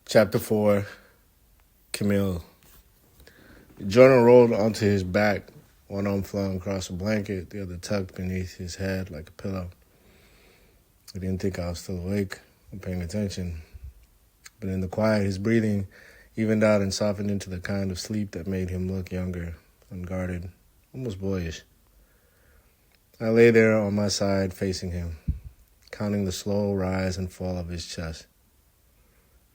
Chapter 4, Camille. Jordan rolled onto his back, one arm flung across a blanket, the other tucked beneath his head like a pillow. He didn't think I was still awake or paying attention. But in the quiet, his breathing evened out and softened into the kind of sleep that made him look younger, unguarded, almost boyish. I lay there on my side facing him, counting the slow rise and fall of his chest.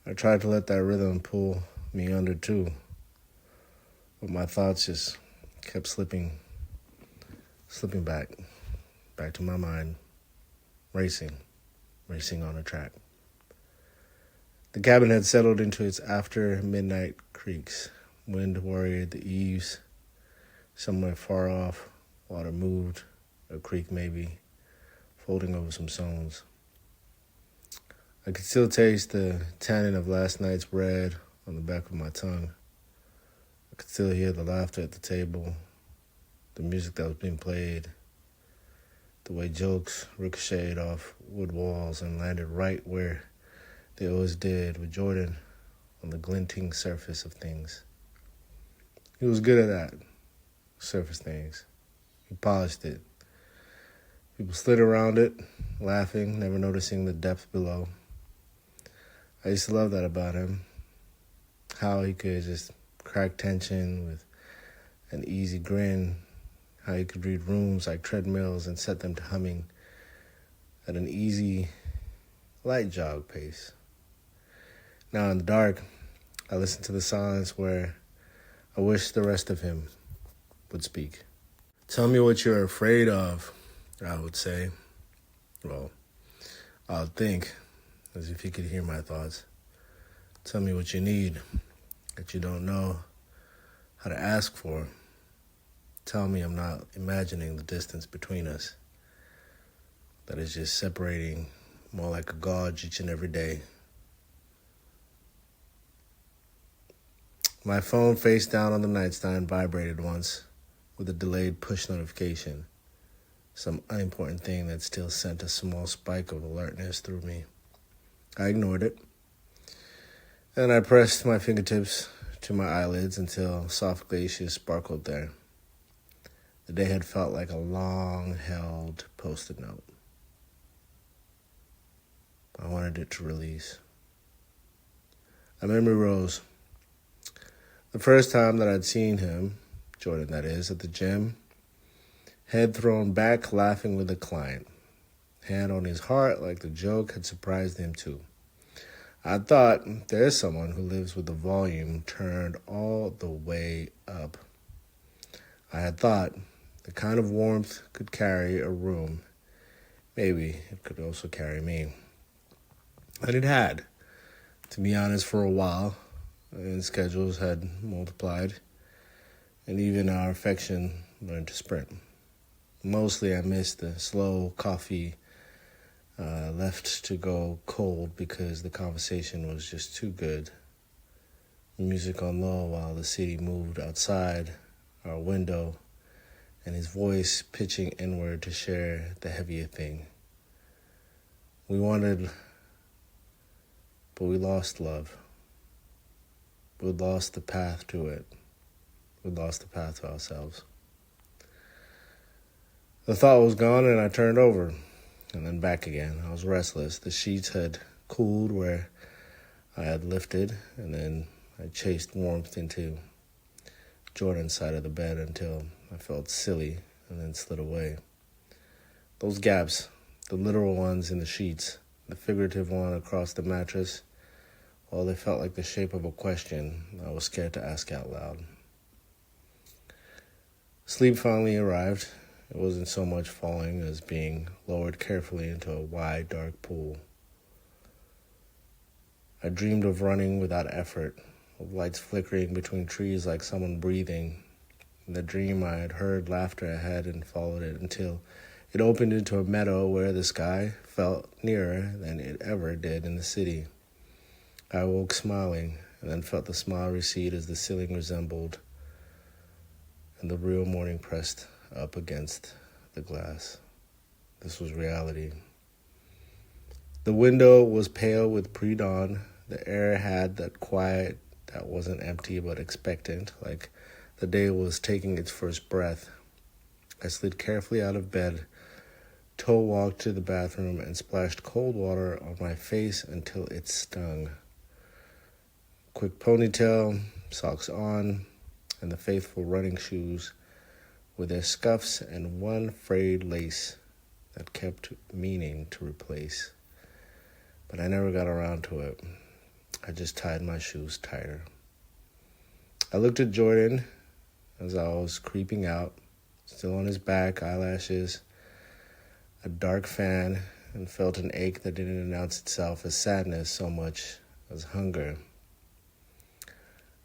I tried to let that rhythm pull me under too, but my thoughts just kept slipping back to my mind, racing on a track. The cabin had settled into its after-midnight creaks. Wind worried the eaves. Somewhere far off, water moved, a creek maybe, folding over some stones. I could still taste the tannin of last night's bread on the back of my tongue. I could still hear the laughter at the table, the music that was being played, the way jokes ricocheted off wood walls and landed right where they always did with Jordan on the glinting surface of things. He was good at that, surface things. He polished it. People slid around it, laughing, never noticing the depth below. I used to love that about him, how he could just crack tension with an easy grin, how he could read rooms like treadmills and set them to humming at an easy, light jog pace. Now in the dark, I listen to the silence where I wish the rest of him would speak. Tell me what you're afraid of, I would say. Well, I would think, as if he could hear my thoughts. Tell me what you need that you don't know how to ask for. Tell me I'm not imagining the distance between us, that is just separating more like a gauge each and every day. My phone face down on the nightstand vibrated once with a delayed push notification, some unimportant thing that still sent a small spike of alertness through me. I ignored it, and I pressed my fingertips to my eyelids until soft glaciers sparkled there. The day had felt like a long-held post-it note. I wanted it to release. A memory rose. The first time that I'd seen him, Jordan that is, at the gym, head thrown back laughing with a client, hand on his heart like the joke had surprised him too. I thought, there's someone who lives with the volume turned all the way up. I had thought the kind of warmth could carry a room. Maybe it could also carry me. And it had, to be honest, for a while. And schedules had multiplied, and even our affection learned to sprint. Mostly I missed the slow coffee left to go cold because the conversation was just too good. Music on low while the city moved outside our window, and his voice pitching inward to share the heavier thing. We wanted, but we lost love. We'd lost the path to it. We'd lost the path to ourselves. The thought was gone and I turned over and then back again. I was restless. The sheets had cooled where I had lifted, and then I chased warmth into Jordan's side of the bed until I felt silly and then slid away. Those gaps, the literal ones in the sheets, the figurative one across the mattress, well, they felt like the shape of a question I was scared to ask out loud. Sleep finally arrived. It wasn't so much falling as being lowered carefully into a wide, dark pool. I dreamed of running without effort, of lights flickering between trees like someone breathing. In the dream, I had heard laughter ahead and followed it until it opened into a meadow where the sky felt nearer than it ever did in the city. I awoke smiling, and then felt the smile recede as the ceiling resembled, and the real morning pressed up against the glass. This was reality. The window was pale with pre-dawn, The air had that quiet that wasn't empty but expectant, like the day was taking its first breath. I slid carefully out of bed, toe walked to the bathroom, and splashed cold water on my face until it stung. Quick ponytail, socks on, and the faithful running shoes with their scuffs and one frayed lace that kept meaning to replace. But I never got around to it. I just tied my shoes tighter. I looked at Jordan as I was creeping out, still on his back, eyelashes, a dark fan, and felt an ache that didn't announce itself as sadness so much as hunger.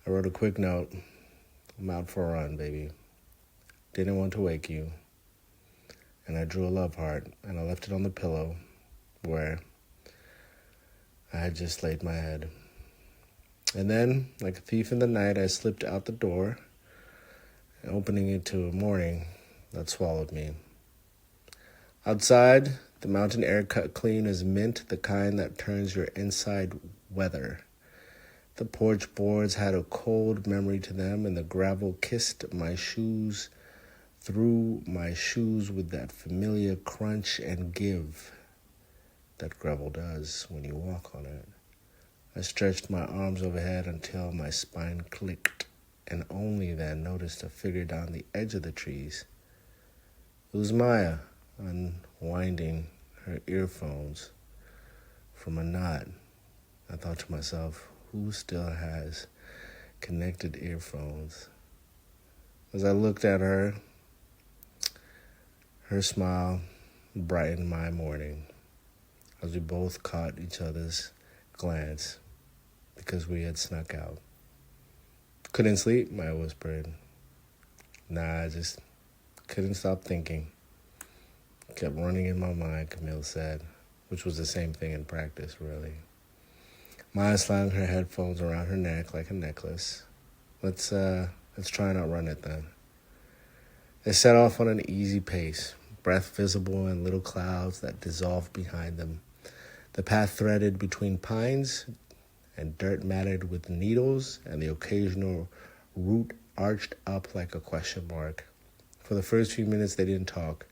I wrote a quick note. I'm out for a run, baby. Didn't want to wake you. And I drew a love heart, and I left it on the pillow where I had just laid my head. And then, like a thief in the night, I slipped out the door, opening it to a morning that swallowed me. Outside, the mountain air cut clean as mint, the kind that turns your inside weather. The porch boards had a cold memory to them, and the gravel kissed my shoes through my shoes with that familiar crunch and give that gravel does when you walk on it. I stretched my arms overhead until my spine clicked, and only then noticed a figure down the edge of the trees. It was Maya, unwinding her earphones from a knot. I thought to myself, who still has connected earphones? As I looked at her, her smile brightened my morning as we both caught each other's glance because we had snuck out. Couldn't sleep, Maya whispered. Nah, I just couldn't stop thinking. Kept running in my mind, Camille said, which was the same thing in practice, really. Maya slung her headphones around her neck like a necklace. Let's try and outrun it then. They set off on an easy pace, breath visible in little clouds that dissolved behind them. The path threaded between pines and dirt matted with needles, and the occasional root arched up like a question mark. For the first few minutes, they didn't talk.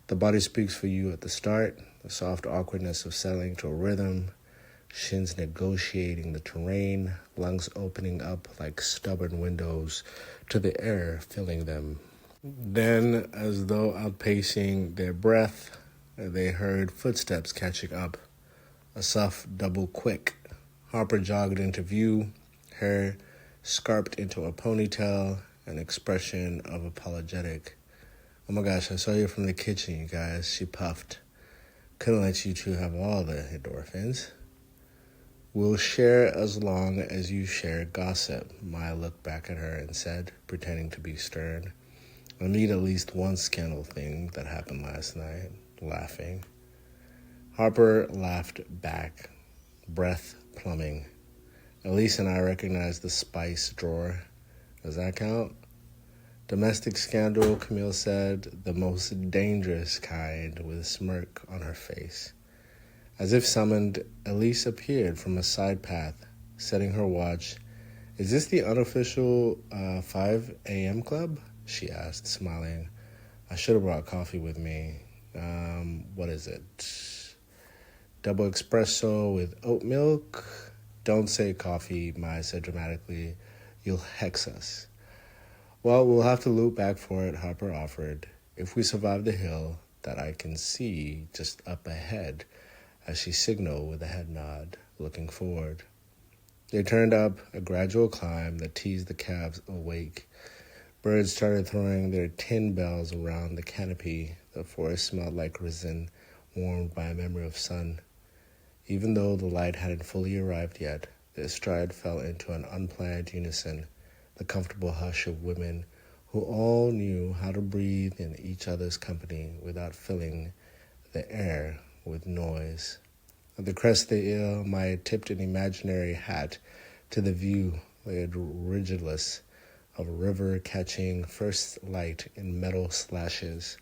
The body speaks for you at the start, the soft awkwardness of settling to a rhythm, shins negotiating the terrain, lungs opening up like stubborn windows to the air filling them. Then, as though outpacing their breath, they heard footsteps catching up, a soft double quick. Harper jogged into view, hair scarped into a ponytail, an expression of apologetic. Oh my gosh, I saw you from the kitchen, you guys, she puffed. Couldn't let you two have all the endorphins. We'll share as long as you share gossip, Maya looked back at her and said, pretending to be stern. I'll need at least one scandal thing that happened last night, laughing. Harper laughed back, breath plumbing. Elise and I recognized the spice drawer. Does that count? Domestic scandal, Camille said, the most dangerous kind, with a smirk on her face. As if summoned, Elise appeared from a side path, setting her watch. Is this the unofficial 5 a.m. club? She asked, smiling. I should have brought coffee with me. What is it? Double espresso with oat milk? Don't say coffee, Maya said dramatically. You'll hex us. Well, we'll have to loop back for it, Harper offered. If we survive the hill that I can see just up ahead, as she signaled with a head nod, looking forward. They turned up a gradual climb that teased the calves awake. Birds started throwing their tin bells around the canopy. The forest smelled like resin, warmed by a memory of sun. Even though the light hadn't fully arrived yet, their stride fell into an unplanned unison, the comfortable hush of women who all knew how to breathe in each other's company without filling the air with noise. At the crest of the hill, Maya tipped an imaginary hat to the view, laid rigidless of a river catching first light in metal slashes.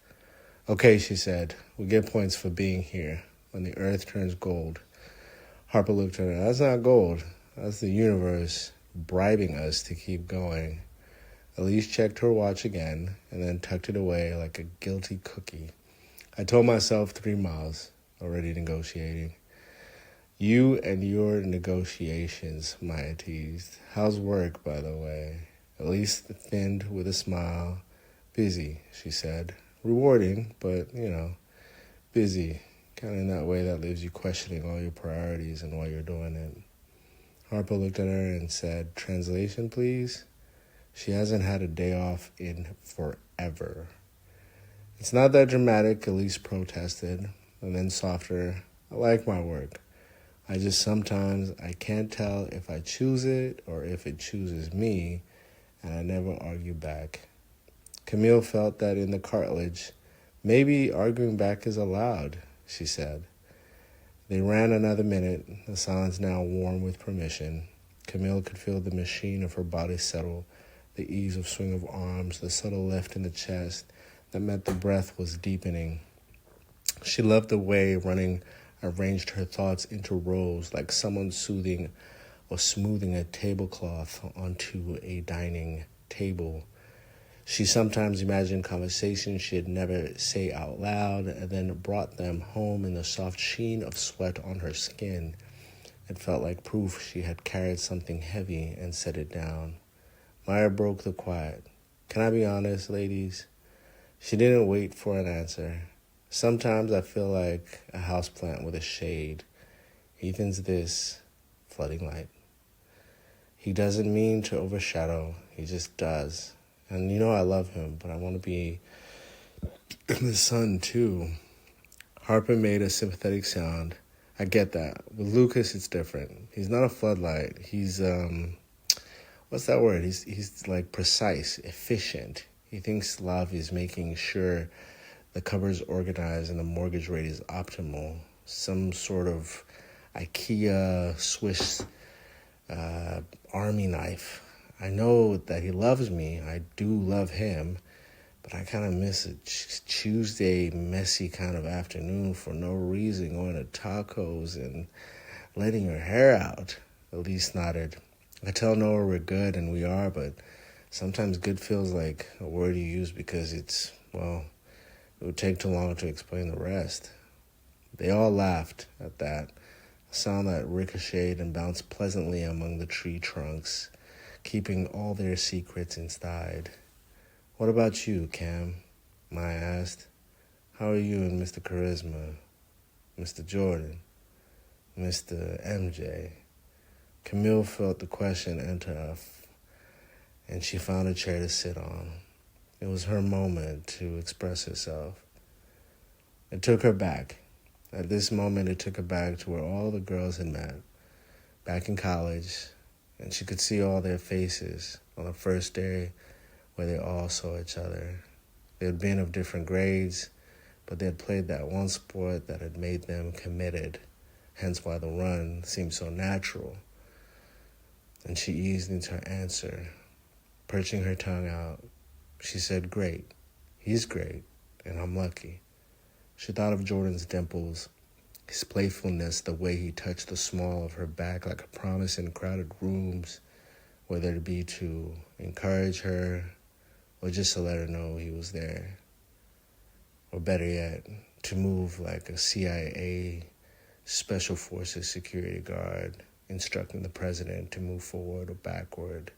Okay, she said, we get points for being here when the earth turns gold. Harper looked at her. That's not gold. That's the universe bribing us to keep going. Elise checked her watch again and then tucked it away like a guilty cookie. I told myself 3 miles, already negotiating. You and your negotiations, Maya teased. How's work, by the way? Elise thinned with a smile. Busy, she said. Rewarding, but, busy. Kind of in that way that leaves you questioning all your priorities and why you're doing it. Harper looked at her and said, translation, please? She hasn't had a day off in forever. It's not that dramatic, Elise protested, and then softer. I like my work. I just sometimes I can't tell if I choose it or if it chooses me, and I never argue back. Camille felt that in the cartilage. Maybe arguing back is allowed, she said. They ran another minute, the silence now warm with permission. Camille could feel the machine of her body settle, the ease of swing of arms, the subtle lift in the chest that meant the breath was deepening. She loved the way running arranged her thoughts into rows like someone soothing or smoothing a tablecloth onto a dining table. She sometimes imagined conversations she'd never say out loud and then brought them home in the soft sheen of sweat on her skin. It felt like proof she had carried something heavy and set it down. Maya broke the quiet. Can I be honest, ladies? She didn't wait for an answer. Sometimes I feel like a houseplant with a shade. Ethan's this flooding light. He doesn't mean to overshadow. He just does. And I love him, but I want to be in the sun too. Harper made a sympathetic sound. I get that. With Lucas, it's different. He's not a floodlight. He's, what's that word? He's like precise, efficient. He thinks love is making sure the cupboard's organized and the mortgage rate is optimal. Some sort of IKEA Swiss army knife. I know that he loves me. I do love him. But I kind of miss a Tuesday messy kind of afternoon for no reason, going to tacos and letting your hair out. Elise nodded. I tell Noah we're good, and we are, but sometimes good feels like a word you use because it would take too long to explain the rest. They all laughed at that, a sound that ricocheted and bounced pleasantly among the tree trunks, keeping all their secrets inside. What about you, Cam? Maya asked. How are you and Mr. Charisma, Mr. Jordan, Mr. MJ? Camille felt the question enter her, and she found a chair to sit on. It was her moment to express herself. It took her back. At this moment, it took her back to where all the girls had met, back in college, and she could see all their faces on the first day where they all saw each other. They had been of different grades, but they had played that one sport that had made them committed, hence why the run seemed so natural. And she eased into her answer. Perching her tongue out, she said, great. He's great, and I'm lucky. She thought of Jordan's dimples, his playfulness, the way he touched the small of her back like a promise in crowded rooms, whether it be to encourage her or just to let her know he was there. Or better yet, to move like a CIA Special Forces security guard instructing the president to move forward or backward.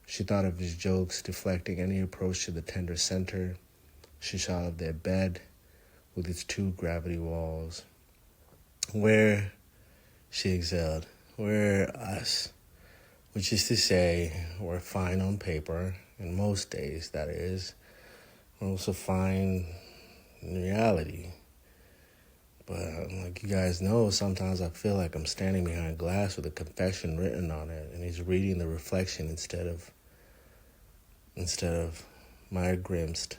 She thought of his jokes deflecting any approach to the tender center. She thought of their bed with its 2 gravity walls. Where, she exhaled, we're us. Which is to say, we're fine on paper, and most days, that is. We're also fine in reality. But like you guys know, sometimes I feel like I'm standing behind glass with a confession written on it, and he's reading the reflection instead of Maya grimaced,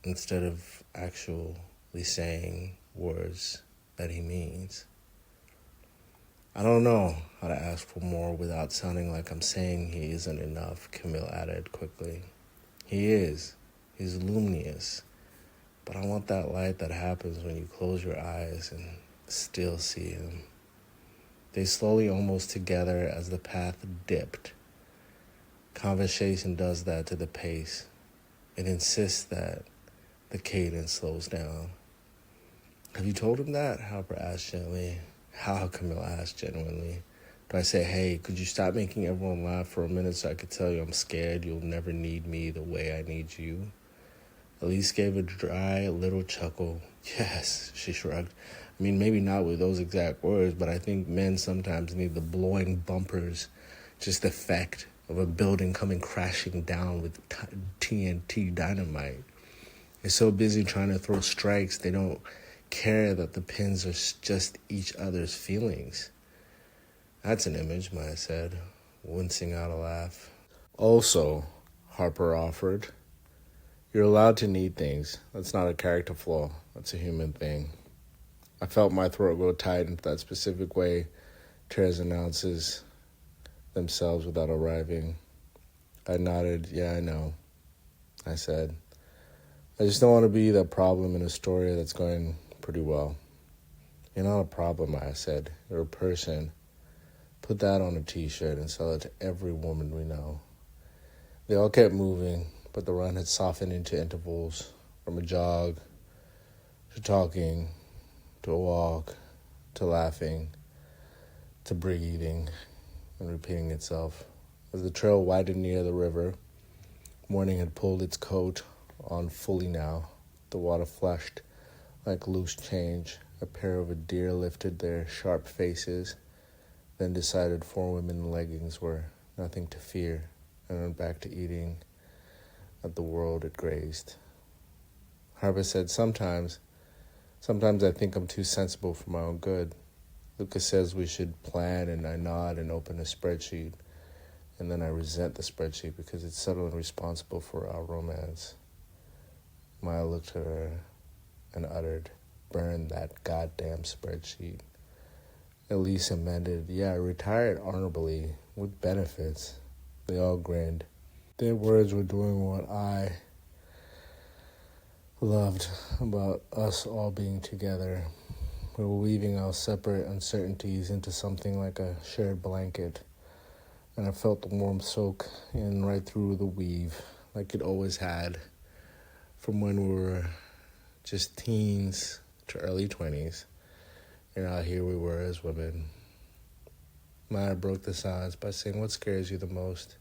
instead of actually saying words that he means. I don't know how to ask for more without sounding like I'm saying he isn't enough, Camille added quickly. He is. He's luminous. But I want that light that happens when you close your eyes and still see him. They slowly almost together as the path dipped. Conversation does that to the pace. It insists that the cadence slows down. Have you told him that? Harper asked gently. How? Camille asked genuinely. Do I say, hey, could you stop making everyone laugh for a minute so I could tell you I'm scared you'll never need me the way I need you? Elise gave a dry little chuckle. Yes, she shrugged. I mean, maybe not with those exact words, but I think men sometimes need the blowing bumpers, just the effect of a building coming crashing down with TNT dynamite. They're so busy trying to throw strikes, they don't care that the pins are just each other's feelings. That's an image, Maya said, wincing out a laugh. Also, Harper offered, you're allowed to need things. That's not a character flaw. That's a human thing. I felt my throat go tight into that specific way tears announces themselves without arriving. I nodded. Yeah, I know, I said. I just don't want to be the problem in a story that's going pretty well. You're not a problem, I said. You're a person. Put that on a t-shirt and sell it to every woman we know. They all kept moving, but the run had softened into intervals, from a jog to talking to a walk to laughing to brig eating and repeating itself. As the trail widened near the river, morning had pulled its coat on fully now. The water flushed like loose change. A pair of a deer lifted their sharp faces, then decided 4 women in leggings were nothing to fear, and went back to eating at the world it grazed. Harper said, Sometimes I think I'm too sensible for my own good. Lucas says we should plan, and I nod and open a spreadsheet, and then I resent the spreadsheet because it's subtle and responsible for our romance. Maya looked at her and uttered, burn that goddamn spreadsheet. Elise amended, yeah, retired honorably, with benefits. They all grinned. Their words were doing what I loved about us all being together. We were weaving our separate uncertainties into something like a shared blanket, and I felt the warmth soak in right through the weave, like it always had, from when we were just teens to early 20s, and now here we were as women. Maya broke the silence by saying, what scares you the most?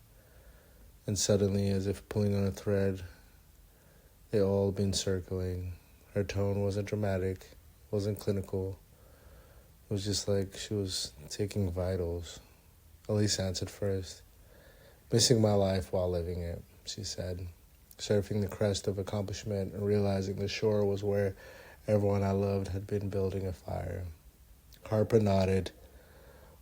And suddenly, as if pulling on a thread, they all been circling. Her tone wasn't dramatic, wasn't clinical. It was just like she was taking vitals. Elise answered first. Missing my life while living it, she said, surfing the crest of accomplishment and realizing the shore was where everyone I loved had been building a fire. Harper nodded,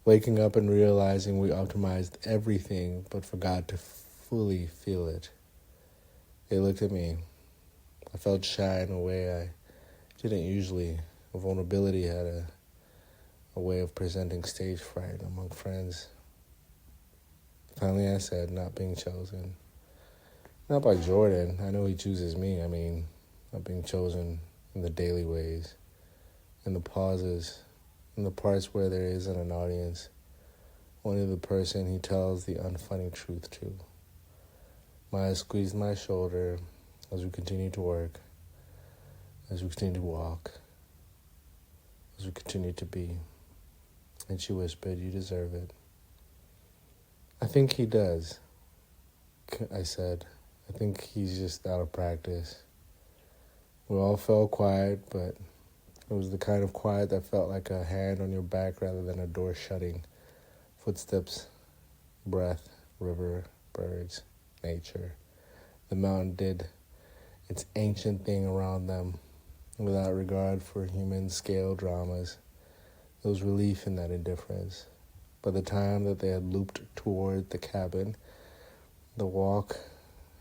waking up and realizing we optimized everything but forgot to fully feel it. They looked at me. I felt shy in a way I didn't usually. Vulnerability had a way of presenting stage fright among friends. Finally, I said, not being chosen. Not by Jordan. I know he chooses me. I mean, not being chosen in the daily ways, in the pauses, in the parts where there isn't an audience. Only the person he tells the unfunny truth to. Maya squeezed my shoulder as we continued to work, as we continued to walk, as we continued to be. And she whispered, you deserve it. I think he does, I said. I think he's just out of practice. We all fell quiet, but it was the kind of quiet that felt like a hand on your back rather than a door shutting. Footsteps, breath, river, birds, nature. The mountain did its ancient thing around them without regard for human scale dramas. There was relief in that indifference. By the time that they had looped toward the cabin, the walk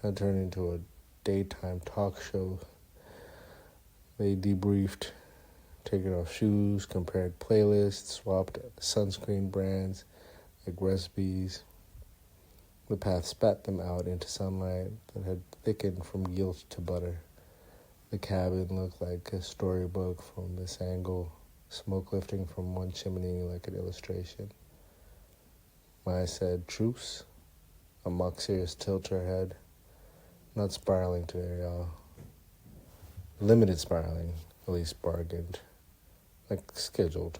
had turned into a daytime talk show. They debriefed, taken off shoes, compared playlists, swapped sunscreen brands like recipes. The path spat them out into sunlight that had thickened from guilt to butter. The cabin looked like a storybook from this angle, smoke lifting from one chimney like an illustration. Maya said, "Truce." A mock serious tilt her head. "Not spiraling today, y'all. Limited spiraling, at least bargained. Like scheduled."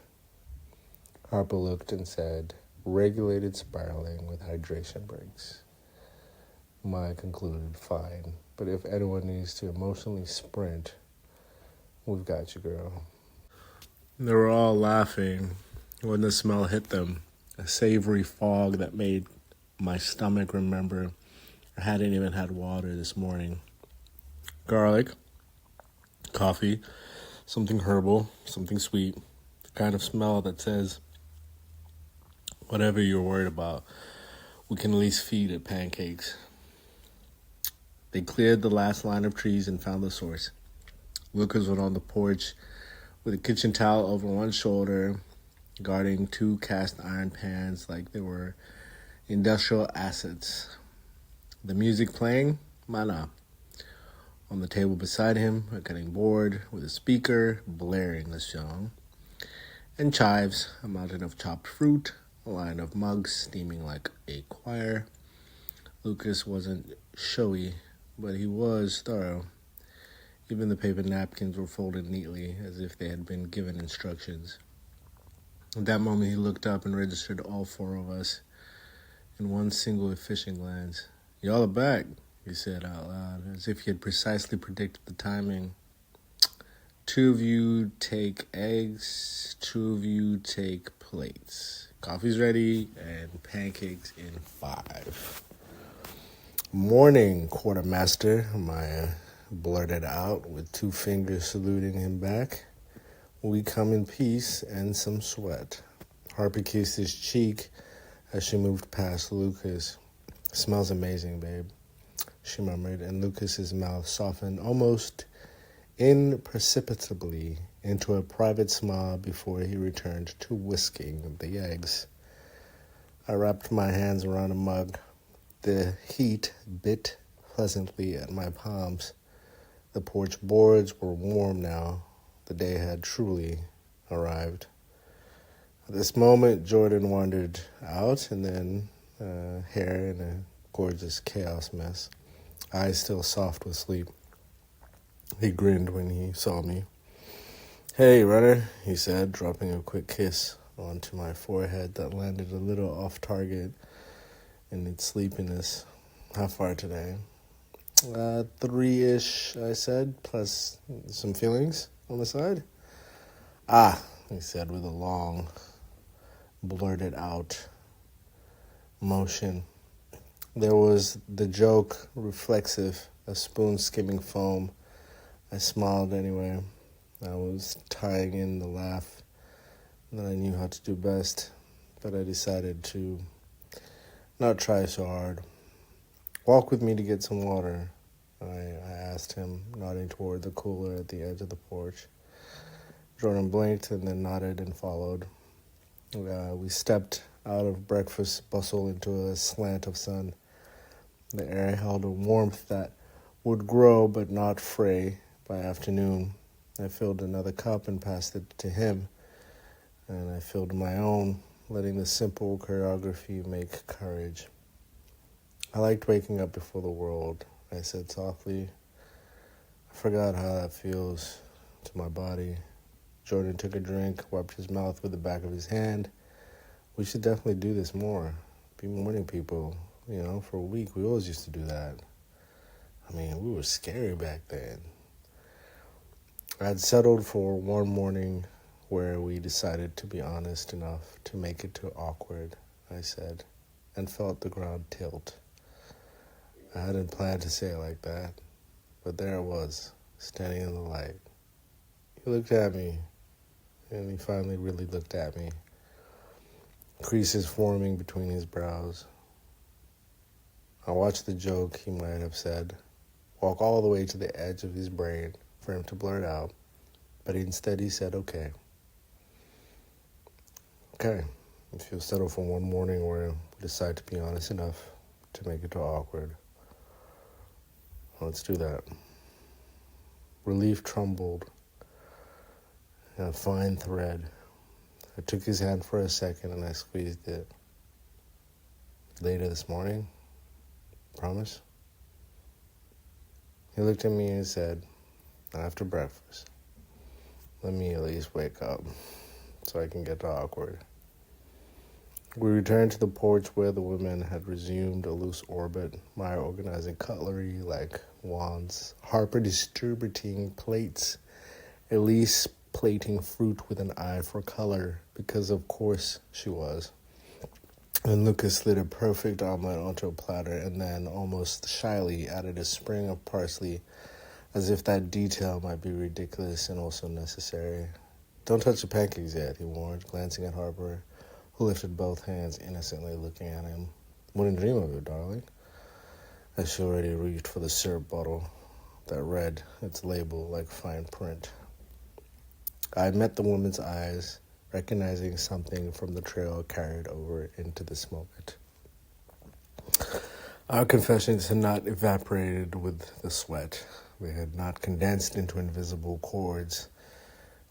Harper looked and said, "Regulated spiraling with hydration breaks." Maya concluded, "Fine, but if anyone needs to emotionally sprint, we've got you, girl." They were all laughing when the smell hit them, a savory fog that made my stomach remember I hadn't even had water this morning. Garlic, coffee, something herbal, something sweet, the kind of smell that says, whatever you're worried about, we can at least feed it pancakes. They cleared the last line of trees and found the source. Lucas went on the porch with a kitchen towel over one shoulder, guarding two cast iron pans like they were industrial assets. The music playing, mana. On the table beside him, a cutting board with a speaker blaring a song, and chives, a mountain of chopped fruit, a line of mugs steaming like a choir. Lucas wasn't showy, but he was thorough. Even the paper napkins were folded neatly, as if they had been given instructions. At that moment, he looked up and registered all four of us in one single efficient glance. "Y'all are back," he said out loud, as if he had precisely predicted the timing. "Two of you take eggs, two of you take plates. Coffee's ready, and pancakes in 5. "Morning, quartermaster," Maya blurted out with 2 fingers saluting him back. "We come in peace and some sweat." Harper kissed his cheek as she moved past Lucas. "Smells amazing, babe," she murmured, and Lucas's mouth softened almost imperceptibly into a private smile before he returned to whisking the eggs. I wrapped my hands around a mug. The heat bit pleasantly at my palms. The porch boards were warm now. The day had truly arrived. At this moment, Jordan wandered out, and then hair in a gorgeous chaos mess, eyes still soft with sleep. He grinned when he saw me. "Hey, runner," he said, dropping a quick kiss onto my forehead that landed a little off target in its sleepiness. "How far today?" 3-ish, I said, plus some feelings on the side. "Ah," he said with a long, blurted out motion. There was the joke, reflexive, a spoon skimming foam. I smiled anyway. I was tying in the laugh that I knew how to do best, but I decided to not try so hard. "Walk with me to get some water," I asked him, nodding toward the cooler at the edge of the porch. Jordan blinked and then nodded and followed. We stepped out of breakfast bustle into a slant of sun. The air held a warmth that would grow but not fray by afternoon. I filled another cup and passed it to him, and I filled my own, letting the simple choreography make courage. "I liked waking up before the world," I said softly. "I forgot how that feels to my body." Jordan took a drink, wiped his mouth with the back of his hand. "We should definitely do this more. Be morning people. For a week, we always used to do that. I mean, we were scary back then." I had settled for one morning where we decided to be honest enough to make it too awkward, I said, and felt the ground tilt. I hadn't planned to say it like that, but there it was, standing in the light. He looked at me, and he finally really looked at me, creases forming between his brows. I watched the joke he might have said walk all the way to the edge of his brain for him to blurt out, but instead he said, "Okay. Okay, if you'll settle for one morning where we decide to be honest enough to make it too awkward, let's do that." Relief trembled and a fine thread. I took his hand for a second and I squeezed it. Later this morning, promise? He looked at me and said, after breakfast, let me at least wake up so I can get to awkward. We returned to the porch where the women had resumed a loose orbit, Maya organizing cutlery like wands, Harper distributing plates, Elise plating fruit with an eye for color, because of course she was. And Lucas slid a perfect omelet onto a platter and then, almost shyly, added a sprig of parsley, as if that detail might be ridiculous and also necessary. Don't touch the pancakes yet, he warned, glancing at Harper, who lifted both hands innocently looking at him. Wouldn't dream of it, darling. As she already reached for the syrup bottle that read its label like fine print. I met the woman's eyes, recognizing something from the trail carried over into this moment. Our confessions had not evaporated with the sweat. They had not condensed into invisible chords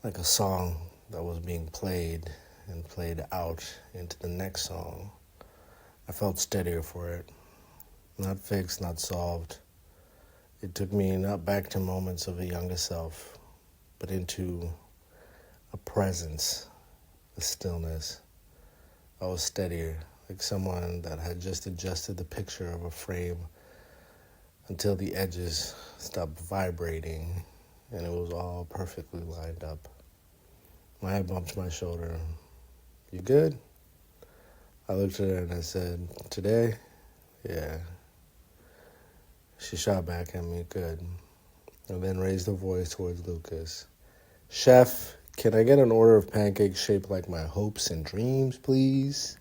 like a song that was being played and played out into the next song. I felt steadier for it. Not fixed, not solved. It took me not back to moments of a younger self, but into a presence, a stillness. I was steadier, like someone that had just adjusted the picture of a frame until the edges stopped vibrating and it was all perfectly lined up. Maya bumped my shoulder. You good? I looked at her and I said, today? Yeah. She shot back at me, good. And then raised her voice towards Lucas. Chef, can I get an order of pancakes shaped like my hopes and dreams, please?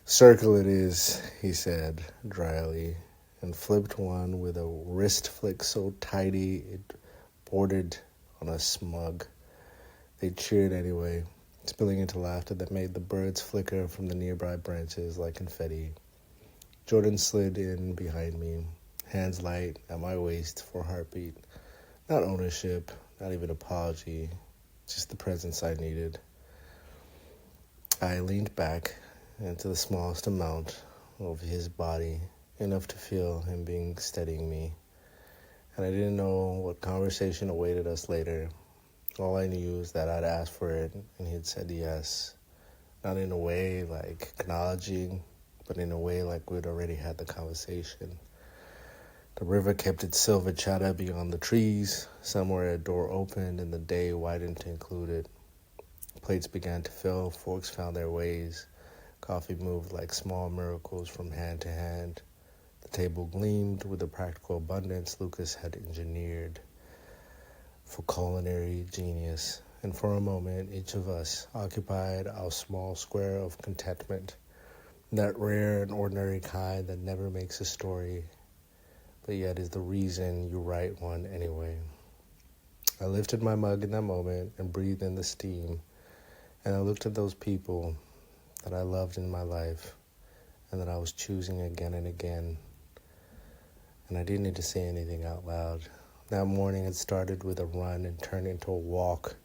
Circle it is, he said dryly, and flipped one with a wrist flick so tidy it bordered on a smug. They cheered anyway, spilling into laughter that made the birds flicker from the nearby branches like confetti. Jordan slid in behind me, hands light at my waist for a heartbeat. Not ownership, not even apology, just the presence I needed. I leaned back into the smallest amount of his body, enough to feel him being steadying me. And I didn't know what conversation awaited us later. All I knew is that I'd asked for it, and he'd said yes. Not in a way like acknowledging, but in a way like we'd already had the conversation. The river kept its silver chatter beyond the trees. Somewhere a door opened and the day widened to include it. Plates began to fill, forks found their ways. Coffee moved like small miracles from hand to hand. The table gleamed with the practical abundance Lucas had engineered for culinary genius, and for a moment each of us occupied our small square of contentment, that rare and ordinary kind that never makes a story, but yet is the reason you write one anyway. I lifted my mug in that moment and breathed in the steam, and I looked at those people that I loved in my life and that I was choosing again and again, and I didn't need to say anything out loud. That morning it started with a run and turned into a walk,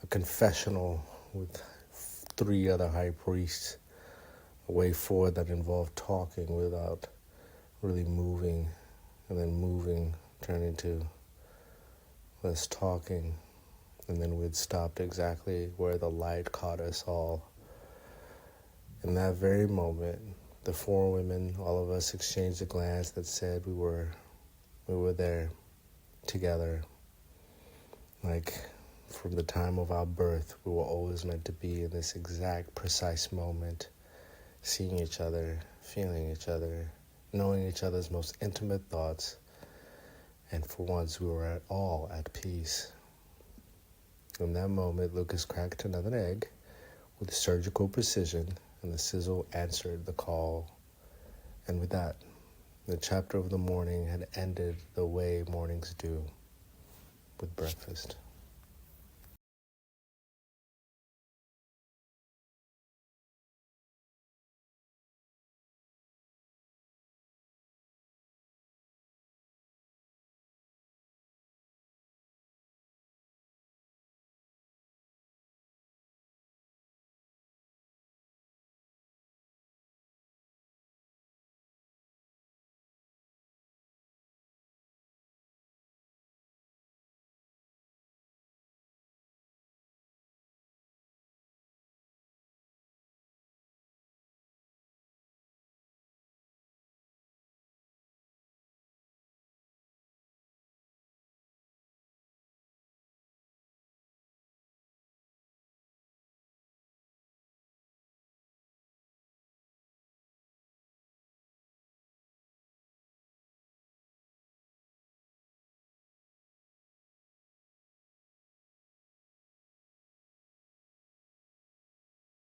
a confessional with 3 other high priests, a way forward that involved talking without really moving, and then moving turned into less talking, and then we'd stopped exactly where the light caught us all. In that very moment, the 4 women, all of us, exchanged a glance that said we were there together. Like from the time of our birth, we were always meant to be in this exact, precise moment, seeing each other, feeling each other, knowing each other's most intimate thoughts, and for once we were all at peace. In that moment, Lucas cracked another egg with surgical precision, and the sizzle answered the call. And with that, the chapter of the morning had ended the way mornings do, with breakfast.